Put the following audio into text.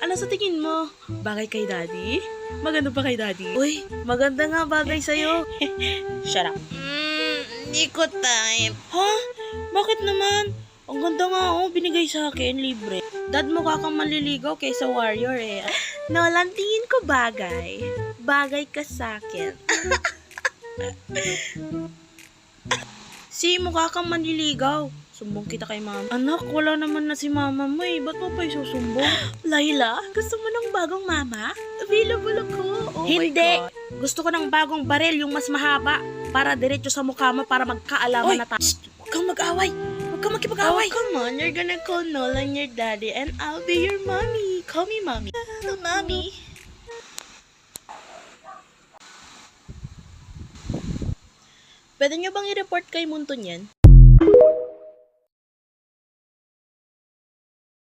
Ano sa tingin mo? Bagay kay daddy? Maganda ba kay daddy? Uy, maganda nga bagay sa'yo. Shut up. Hindi ko type. Ha? Bakit naman? Ang ganda nga binigay sa akin, libre. Dad mo kang manliligaw kaysa warrior eh. Nolan, tingin ko bagay. Bagay ka sa akin. Si mukha kang manliligaw. Sumbong kita kay mama. Anak, wala naman na si mama mo eh. Ba't mo pa isusumbong? Layla, gusto mo ng bagong mama? Available ako. Oh hindi. Gusto ko ng bagong baril, yung mas mahaba. Para diretso sa mukha mo para magkaalaman na tayo. Huwag kang mag-away. Huwag kang makipag-away. Oh, come on. You're gonna call Nolan your daddy and I'll be your mommy. Call me mommy. Hello, mommy. Pwede nyo bang i-report kay Munton yan?